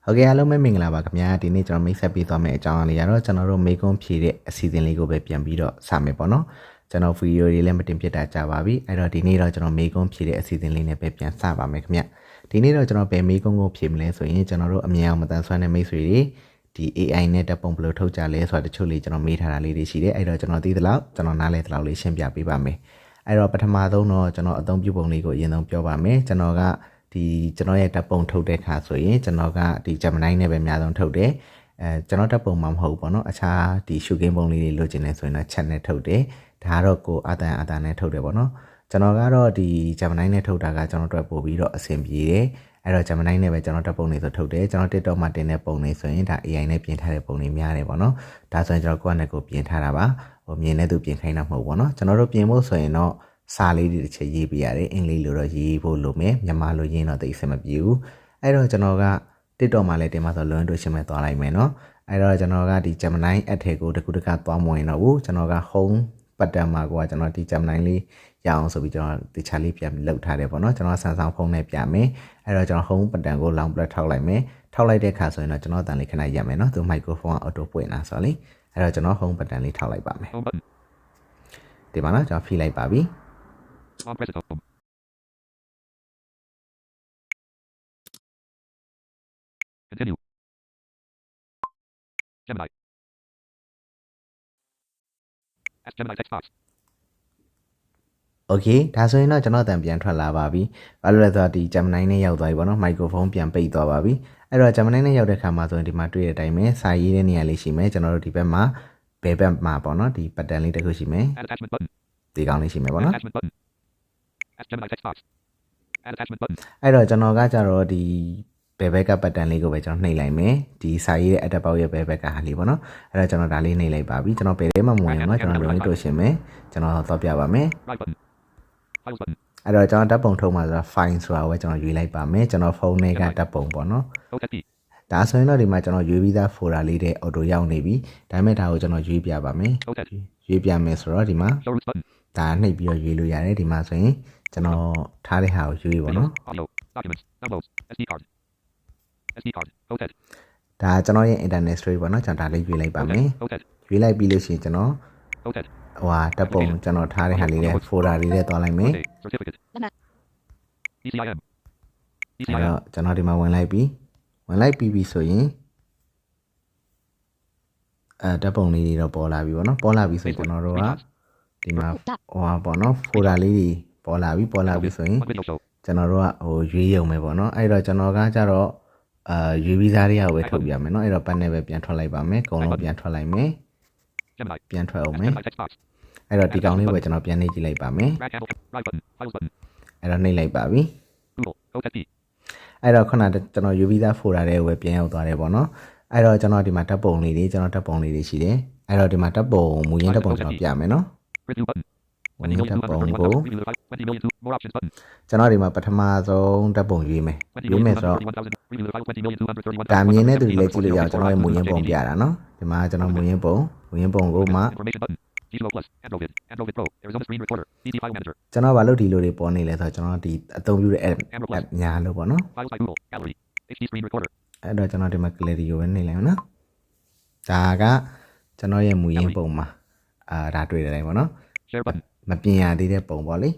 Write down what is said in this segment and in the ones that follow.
ဟုတ်ကဲ့အားလုံးပဲမင်္ဂလာပါခင်ဗျာဒီနေ့ကျွန်တော်မိတ်ဆက်ပေးသွားမယ့်အကြောင်းအရာလေးကတော့ကျွန်တော်တို့မေကွန်းဖြည့်တဲ့အစီအစဉ်လေးကိုပဲပြန်ပြီးတော့စမယ်ပေါ့နော်ကျွန်တော်ဗီဒီယိုတွေလည်းမတင်ပြတာကြာပါပြီအဲ့တော့ဒီနေ့တော့ကျွန်တော်မေကွန်းဖြည့်တဲ့အစီအစဉ်လေးနဲ့ပဲပြန်စပါမယ်ခင်ဗျဒီနေ့တော့ကျွန်တော်ဘယ်မေကွန်းကိုဖြည့်မလဲဆိုရင်ကျွန်တော်တို့အမြင်အောင်မတန်ဆွမ်းတဲ့မိတ်ဆွေတွေဒီ AI နဲ့တပ်ပုံဘယ်လိုထုတ်ကြလဲဆိုတာတချို့လေးကျွန်တော်မေးထားတာလေးတွေရှိတယ်အဲ့တော့ကျွန်တော်သိသလောက်ကျွန်တော်နားလဲသလောက်လေးရှင်းပြပေးပါမယ်အဲ့တော့ပထမဆုံးတော့ကျွန်တော်အသုံးပြုပုံလေးကိုအရင်ဆုံးပြောပါမယ်ကျွန်တော်ကဒီကျွန်တော်ရဲ့တပ်ပုံထုတ်တဲ့ခါဆိုရင်ကျွန်တော်ကဒီ Gemini နဲ့ပဲအများဆုံးထုတ်တယ်ကျွန်တော်တပ်ပုံမှာမဟုတ်ဘူးပေါ့နော်အခြားဒီ shooting ပုံလေးတွေလိုချင်နေဆိုရင်တော့ chat နဲ့ထုတ်တယ်ဒါကတော့ကိုအတန်နဲ့ထုတ်တယ်ပေါ့နော်ကျွန်တော်ကတော့ဒီ Gemini နဲ့ထုတ်တာကကျွန်တော်တို့ပို့ပြီးတော့အဆင်ပြေတယ်အဲ့တော့ Gemini နဲ့ပဲကျွန်တော်တပ်ပုံလေးဆိုထုတ်တယ်ကျွန်တော် TikTok မှာတင်တဲ့ပုံလေးဆိုရင်ဒါ AI နဲ့ပြင်ထားတဲ့ပုံလေးများတယ်ပေါ့နော်ဒါဆိုရင်ကျွန်တော်ကိုယ့်နဲ့ကိုပြင်ထားတာပါဟိုမြင်တဲ့သူပြင်ခိုင်းတာမဟုတ်ပေါ့နော်ကျွန်တော်တို့ပြင်ဖို့ဆိုရင်တော့စာလေးတွေတစ်ချက်ရေးပြရတယ်အင်္ဂလိပ်လိုတော့ရေးဖို့လိုမယ်မြန်မာလိုရေးတော့သိစမပြေဘူးအဲ့တော့ကျွန်တော်က TikTok မှာလည်းတင်မှာဆိုလွန်တို့ရှင်းမဲ့သွားလိုက်မယ်နော်အဲ့တော့ကျွန်တော်ကဒီ Gemini app ထဲကိုတခုတကသွားမဝင်တော့ဘူးကျွန်တော်က home button မှာကိုကကျွန်တော်ဒီ Gemini လေးရအောင်ဆိုပြီးကျွန်တော်တခြားလေးပြန်လှုပ်ထားတယ်ပေါ့နော်ကျွန်တော် Samsung ဖုန်းနဲ့ပြမယ်အဲ့တော့ကျွန်တော် home button ကို long press ထောက်လိုက်မယ်ထောက်လိုက်တဲ့အခါဆိုရင်တော့ကျွန်တော်တန်လေးခဏရမယ်နော်သူ microphone က auto ပွင့်လာဆိုတော့လေအဲ့တော့ကျွန်တော် home button လေးထောက်လိုက်ပါမယ်ဒီမှာနော်ကျွန်တော်ဖိလိုက်ပါပြီContinue. Gemini. Ask Gemini text box. Okay ဒါဆိုရင်တော့ကျွန်တော်တန်ပြန်ထွက်လာပါပြီ။ဘာလို့လဲဆိုတော့ဒီ Gemini နဲ့ရောက်သွားပြီပေါ့နော်။ microphone ပြန်ပိတ်သွားပါပြီ။အဲ့တော့ Gemini နဲ့ရောက်တဲ့ခါမှာဆိုရင်ဒီမှာတွေ့တဲ့အတိုင်းပဲစာရေးတဲ့နေရာလေးရှိမယ်။ကျွန်တော်တို့ဒီဘက်မှာဘယ်ဘက်မှာပေါ့နော်ဒီ button လေးတစ်ခုရှိမယ်။ Add attachment button. ဒီကောင်လေးရှိမယ်ပေါ့နော်။ Attachment button. Ask Gemini text box. Add attachment button. အဲ့တော့ကျွန်တော်ကကြတော့ဒီဘယ်ဘက်က button လေးကိုပဲကျွန်တော်နှိပ်လိုက်မယ်။ဒီစာရေးတဲ့ add box ရဲ့ဘယ်ဘက်ကဟာလေးပေါ့နော်။အဲ့တော့ကျွန်တော်ဒါလေးနှိပ်လိုက်ပါပြီ။ကျွန်တော်ဘယ်ထဲမှာမဝင်အောင်နော်ကျွန်တော် link တို့ရှင်းမယ်။ကျွန်တော်တော့ပြပါမယ်။ Right button. Files button. အဲ့တော့ကျွန်တော်တပ်ပုံထုတ်မှာဆိုတာ file ဆိုတာကိုကျွန်တော်ရွေးလိုက်ပါမယ်ကျွန်တော်ဖုန်းထဲကတပ်ပုံပေါ့နော် OTP. ဒါဆိုရင်တော့ဒီမှာကျွန်တော်ရွေးပြီးသား folder လေးတဲ့ auto ရောက်နေပြီဒါပေမဲ့ဒါကိုကျွန်တော်ရွေးပြပါမယ် OTP. ရွေးပြမယ်ဆိုတော့ဒီမှာ Show root button. ဒါနှိပ်ပြီးတော့ရွေးလို့ရတယ်ဒီမှာဆိုရင်ကျွန်တော်ထားတဲ့ဟာကိုရွေးပါနော် Audio. Documents. Downloads. SD card. SD card. OTP. ဒါကျွန်တော်ရဲ့ internet storage ပေါ့နော်ကျွန်တော်ဒါလေးရွေးလိုက်ပါမယ် OTP. ရွေးလိုက်ပြီးလို့ရှိရင်ကျွန်တော် OTP. ဟိုဟာတပ်ပုံကျွန်တော်ထားတဲ့ဟာလေးနဲ့ folder လေးနဲ့တွားလိုက်မယ် Certificate. ECIM. အဲ့ ECIM. တော့ကျွန်တော်ဒီမှာဝင်လိုက်ပြီးဆိုရင်တပ်ပုံလေးတွေတော့ပေါ်လာပြီပေါ့နော်ပေါ်လာပြီဆိုကျွန်တော်တို့ကဒီမှာဟိုဟာပေါ့နော် folder လေးတွေပေါ်လာပြီဆိုရင် One video show. ကျွန်တော်တို့ကဟိုရွေးရုံပဲပေါ့နော်အဲ့တော့ကျွန်တော်ကကြတော့ရွေးပြီးသားတွေကပဲထုတ်ပြမယ်နော်အဲ့တော့ပတ်နဲ့ပဲပြန်ထွက်လိုက်ပါမယ်အကုန်လုံးပြန်ထွက်လိုက်မယ် Gemini. ပြန်ထွက်အောင် Ask မယ် Gemini text box. အဲ့တော့ဒီကောင်လေးကိုကျွန်တော်ပြန်နှိပ်ကြည့်လိုက်ပါမယ် Right handle. Right button. Files button. အဲ့တော့နှိပ်လိုက်ပါပြီ Google. OTP. အဲ့တော့ခုနကကျွန်တော်ရွေးပြီးသား folder တွေကိုပဲပြန်ရောက်သွားတယ်ပေါ့နော်အဲ့တော့ကျွန်တော်ဒီမှာတပ်ပုံလေးတွေရှိတယ်အဲ့တော့ဒီမှာတပ်ပုံမူရင်းတပ်ပုံကျွန်တော်ပြမယ်နော် Review button. မူရင်းတပ်ပုံကို 20 million. More options button. ကျွန်တော်ဒီမှာပထမဆုံးတပ်ပုံရွေးမယ်ဆိုတော့ Review the file 20 million 231. ဒါမြင်တဲ့သူတွေလည်းကြည့်လို့ရအောင်ကျွန်တော်ရဲ့မူရင်းပုံပြတာနော်ဒီမှာကျွန်တော်မူရင်းပုံကိုမှ Information button. Gizmo Plus. Android. Android Pro. Arizona Screen Recorder. PC File Manager. ကျွန်တော်ဘာလို့ဒီလိုတွေပေါ်နေလဲဆိုတော့ကျွန်တော်ဒီအသုံးပြုတဲ့ app ညာလို့ပေါ့နော် Files by Google. Gallery. HD Screen Recorder. အဲ့တော့ကျွန်တော်ဒီမှာ clarity ကိုပဲနှိပ်လိုက်အောင်နော်ဒါကကျွန်တော်ရဲ့မူရင်းပုံမှာဒါတွေ့တယ်တိုင်းပေါ့နော် Share button. မပြင်ရသေးတဲ့ပုံပေါ့လ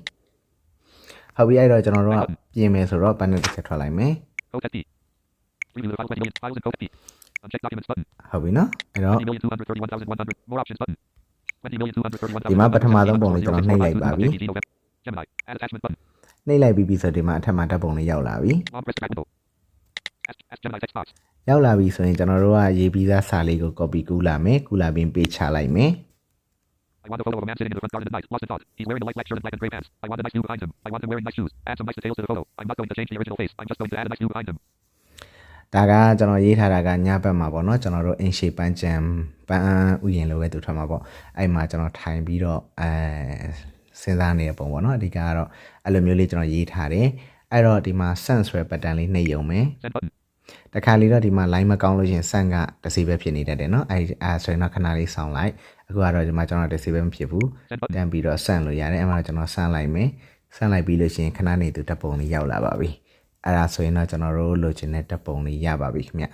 ေဟုတ်ပြီအဲ့တော့ကျွန်တော်တို့ကပြင်မယ်ဆိုတော့ panel တစ်ချက်ထွက်လိုက်မယ် OTP. Review the file 20 million files in OTP. Uncheck documents button. ဟုတ်ပြီနော်အဲ့တော့ 20 million 231,100. More options button. 20 million 231,100. ဒီမှာပထမဆုံးပုံလေးကျွန်တော်နှိပ်လိုက်ပါပြီ Gemini. Add attachment button. နှိပ်လိုက်ပြီးဆိုဒီမှာအထက်မှာတပ်ပုံလေးရောက်လာပြီ Long press drag window. Ask Gemini text box. ရောက်လာပြီဆိုရင်ကျွန်တော်တို့ကရေးပြီးသားစာလေးကို copy ကူးလာမယ်ကူးလာပြီးပေးချလိုက်မယ် I want a photo of a man sitting in the front garden at night, lost in thought. He's wearing a light black shirt and black and gray pants. I want a nice view behind him. I want him wearing nice shoes. Add some nice details to the photo. I'm not going to change the original face. I'm just going to add a nice view behind him. ဒါကကျွန်တော်ရေးထားတာကညဘက်မှာပေါ့နော်ကျွန်တော်တို့အင်ရှေပန်းချံပန်းဥယျာဉ်လိုပဲသူထွက်မှာပေါ့အဲ့မှာကျွန်တော်ထိုင်ပြီးတော့စဉ်းစားနေတဲ့ပုံပေါ့နော်အဓိကကတော့အဲ့လိုမျိုးလေးကျွန်တော်ရေးထားတယ်အဲ့တော့ဒီမှာ sense ဆိုတဲ့ pattern လေးနှိပ်ရုံပဲ Send button. တခါလေတော့ဒီမှာ line မကောင်းလို့ရှင် send ကတစ်စီပဲဖြစ်နေတတ်တယ်နော်အဲ့ဆိုရင်တော့ခဏလေးဆောင်းလိုက်အခုကတော့ဒီမှာကျွန်တော်တစ်စီပဲမဖြစ်ဘူးတန်ပြီးတော့ send လို့ရတယ်အဲ့မှာကျွန်တော် send လိုက်မယ် send လိုက်ပြီးလို့ရှင်ခဏနေသူတပ်ပုံလေးရောက်လာပါပြီ အဲ့ဒါဆိုရင်တော့ကျွန်တော်တို့လိုချင်တဲ့တပ်ပုံလေးရပါပြီခင်ဗျ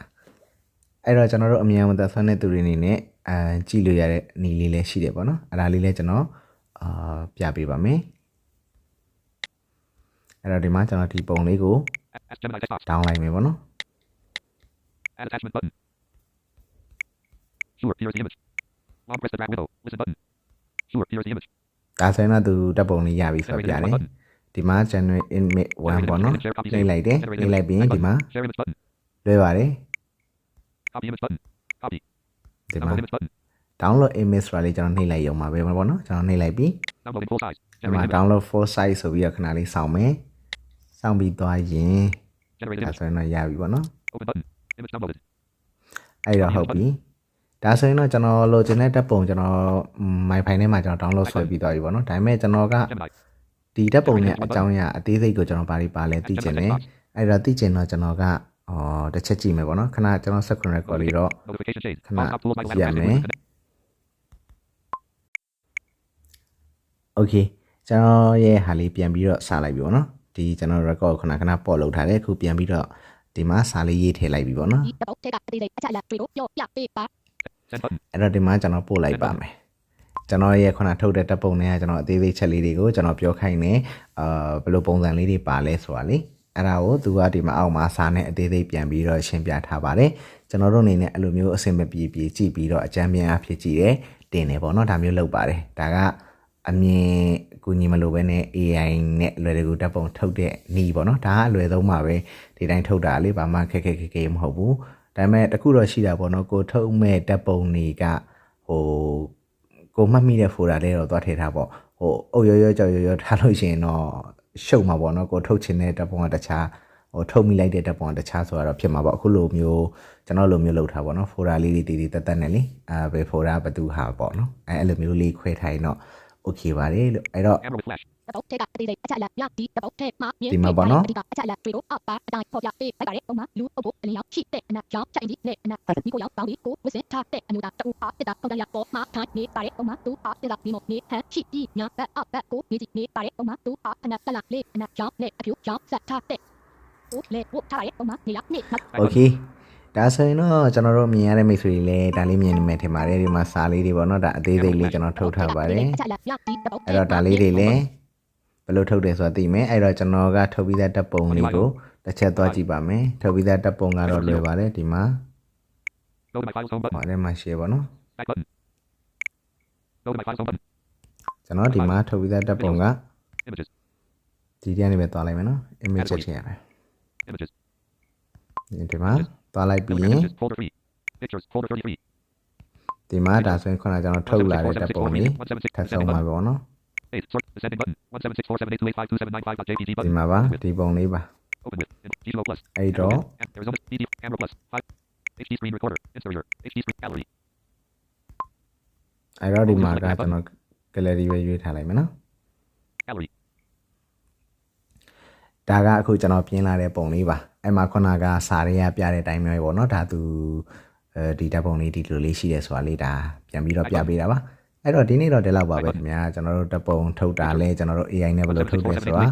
အဲ့တော့ကျွန်တော်တို့အမြန်ဝန်သက်ဆွမ်းတဲ့သူတွေအနေနဲ့ကြည့်လို့ရတဲ့နီလေးလည်းရှိတယ်ပေါ့နော်အဲ့ဒါလေးလည်းကျွန်တော်ပြပေးပါမယ်အဲ့တော့ဒီမှာကျွန်တော်ဒီပုံလေးကို down လိုက်မယ်ပေါ့နော် Add attachment button. Sure, here's the image. Long press the drag window. Listen button. Sure, here's the image. ဒါဆိုရင်တော့သူတပ်ပုံလေးရပြီဆိုပြတယ်ဒီမှာ generate image 1ပေါ့နော်နှိပ်လိုက်တယ်နှိပ်လိုက်ပြီးဒီမှာ Share image button. လွှဲပါတယ် Copy image button. Copy. ဒီမှာ Download image button. download image ဆိုတာလေးကျွန်တော်နှိပ်လိုက်ရုံပါပဲပေါ့နော်ကျွန်တော်နှိပ်လိုက်ပြီး Downloading full size. ဒီမှာ Generate image. download full size ဆိုပြီးတော့ခဏလေးစောင့်မယ်စောင့်ပြီးသွားရင် Generate ဒါ image. ဆိုရင်တော့ရပြီပေါ့နော် Open button. Image downloaded. အဲ့တော့ဟုတ်ပြီဒါဆိုရင်တော့ကျွန်တော်လိုချင်တဲ့တပ်ပုံကျွန်တော် my file ထဲမှာကျွန်တော် download ဆွဲပြီးသွားပြီပေါ့နော်ဒါပေမဲ့ကျွန်တော်က Gemini. ဒီတပ်ပုံရဲ့အကြောင်းအရာအသေးစိတ်ကိုကျွန်တော်ပါလဲသိချင်တယ်အဲ့တော့သိချင်တော့ကျွန်တော်ကတစ်ချက်ကြည့်မယ်ပေါ့နော်ခဏကျွန်တော် screen record လေးတော့ Notification shade. ခဏ Top tool Michael ရ Hamilton. မယ် okay ကျွန်တော်ရဲ့ဟာလေးပြန်ပြီးတော့စလိုက်ပြီပေါ့နော်ဒီကျွန်တော် record ခဏပေါ့လုပ်ထားတယ်အခုပြန်ပြီးတော့ဒီမှာစာလေးရေးထည့်လိုက်ပြီပေါ့နော် Send button. အဲ့တော့ဒီမှာကျွန်တော်ပို့လိုက်ပါမယ်ကျွန်တော်ရဲ့ခုနထုတ်တဲ့တပ်ပုံတွေကကျွန်တော်အသေးသေးချက်လေးတွေကိုကျွန်တော်ပြောခိုင်းနေဘယ်လိုပုံစံလေးတွေပါလဲဆိုတာလေအဲ့ဒါကိုသူကဒီမှာအောက်မှာစာနဲ့အသေးသေးပြန်ပြီးတော့ရှင်းပြထားပါတယ်ကျွန်တော်တို့အနေနဲ့အဲ့လိုမျိုးအဆင်မပြေကြည့်ပြီးတော့အကြမ်းပြန်အဖြစ်ကြည့်တယ်တင်တယ်ပေါ့နော်ဒါမျိုးလုပ်ပါတယ်ဒါကအမြင်ကူညီမလို့ပဲနဲ့ AI နဲ့လွယ်တကူတပ်ပုံထုတ်တဲ့နီးပေါ့နော်ဒါကအလွယ်ဆုံးပါပဲဒီတိုင်းထုတ်တာလေဘာမှခက်ခဲမဟုတ်ဘူးဒါပေမဲ့တခုတော့ရှိတာပေါ့နော်ကိုထုတ်မဲ့တပ်ပုံတွေကကိုမှတ်မိတဲ့ folder လေးတော့သွားထည့်ထားပေါ့အုပ်ရောကြောက်ရောထားလို့ရှိရင်တော့ရှုပ်မှာပေါ့နော်ကိုထုတ်ချင်တဲ့တပ်ပုံကတခြားထုတ်မိလိုက်တဲ့တပ်ပုံကတခြားဆိုတော့ဖြစ်မှာပေါ့အခုလိုမျိုးကျွန်တော်လိုမျိုးလုပ်ထားပေါ့နော် folder လေးတွေတည်တက်နဲ့လေဘယ် folder ဘယ်သူဟာပေါ့နော်အဲ့လိုမျိုးလေးခွဲထားရင်တော့ okay ပါတယ်လို့အဲ့တော့ Camera with flash. ဒီမှာပေါ့နော် okay ဒါဆိုရင်တော့ကျွန်တော်တို့မြင်ရတဲ့မိတ်ဆွေတွေလည်းဒါလေးမြင်နေမယ်ထင်ပါတယ်ဒီမှာစာလေးတွေပေါ့နော်ဒါအသေးစိတ်လေးကျွန်တော်ထုတ်ထားပါတယ်အဲ့တော့ဒါလေးတွေလည်းဘယ်လိုထုတ်တယ်ဆိုတာသိမယ်အဲ့တော့ကျွန်တော်ကထုတ်ပြီးသားတပ်ပုံလေးကိုတစ်ချက်သွားကြည့်ပါမယ်ထုတ်ပြီးသားတပ်ပုံကတော့လွယ်ပါတယ်ဒီမှာ Go to my files home ဟော button. ထဲမှာ share ပေါ့နော် Back button. Go to my files home button. ကျွန်တော်ဒီမှာထုတ်ပြီးသားတပ်ပုံက Images. ဒီထဲကနေပဲသွားလိုက်မယ်နော် image ချက်ချင်းရမယ် Images. ဒီမှာသွားလိုက်ပြီး Go to ရင် images. Folder 3. Pictures. Folder 33. ဒီမှာဒါဆိုရင်ခုနကကျွန်တော်ထုတ်လာတဲ့တပ်ပုံလေးထပ်ဆုံးပါပေါ့နော် 8. Sort. Descending button. 1764782852795.jpg ဒီ button. မှာပါဒီပုံလေးပါ Open with. G2O plus. အဲ့တော့ Arizona. DD. Camera plus. 5. HD screen recorder. Interior. HD screen gallery. အဲ့တော့ဒီမှာကကျွန်တော် gallery ပဲရွေးထားလိုက်မယ်နော် Gallery. ဒါကအခုကျွန်တော်ပြင်လာတဲ့ပုံလေးပါအဲ့မှာခုနကစာရေးရပြတဲ့အတိုင်းမျိုးပဲပေါ့နော်ဒါသူဒီတပ်ပုံလေးဒီလိုလေးရှိတယ်ဆိုတာလေးဒါပြန်ပြီးတော့ပြပေးတာပါအဲ့တော့ဒီနေ့တော့ဒီလောက်ပါပဲခင်ဗျာကျွန်တော်တို့တပ်ပုံထုတ်တာလဲကျွန်တော်တို့ AI နဲ့ဘယ်လိုထုတ်တယ်ဆိုတာ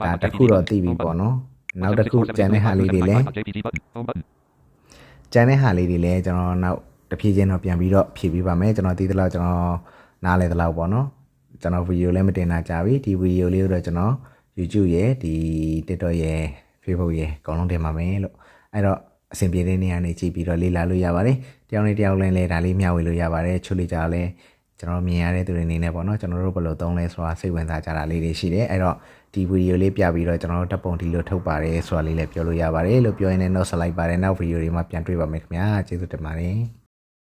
ဒါတခုတော့သိပြီပေါ့နော်နောက်တစ်ခုကျန်တဲ့ဟာလေးတွေလဲ JPG button. Home button. ကျန်တဲ့ဟာလေးတွေလဲကျွန်တော်နောက်တစ်ဖြည်းချင်းတော့ပြန်ပြီးတော့ဖြည့်ပေးပါမယ်ကျွန်တော်သိသလောက်ကျွန်တော်နားလဲသလောက်ပေါ့နော်ကျွန်တော်ဗီဒီယိုလည်းမတင်တာကြာပြီဒီဗီဒီယိုလေးတော့ကျွန်တော် YouTube ရဲ့ဒီ TikTok ရဲ့ Facebook ရဲ့အကုန်လုံးတင်ပါမယ်လို့အဲ့တော့အဆင်ပြေတဲ့နေရာနေကြည့်ပြီးတော့လေ့လာလို့ရပါတယ်တယောက်နဲ့တယောက်လည်းဒါလေးမျှဝေလို့ရပါတယ်ချို့လေးကြလဲကျွန်တော်မြင်ရတဲ့သူတွေအနေနဲ့ပေါ့နော်ကျွန်တော်တို့ဘယ်လိုသုံးလဲဆိုတာစိတ်ဝင်စားကြတာလေးတွေရှိတယ်အဲ့တော့ဒီဗီဒီယိုလေးပြပြီးတော့ကျွန်တော်တို့တပ်ပုံဒီလိုထုတ်ပါတယ်ဆိုတာလေးလည်းပြောလို့ရပါတယ်လို့ပြောရင်းနဲ့ note ဆက်လိုက်ပါတယ်နောက်ဗီဒီယိုတွေမှာပြန်တွေ့ပါမယ်ခင်ဗျာကျေးဇူးတင်ပါတယ်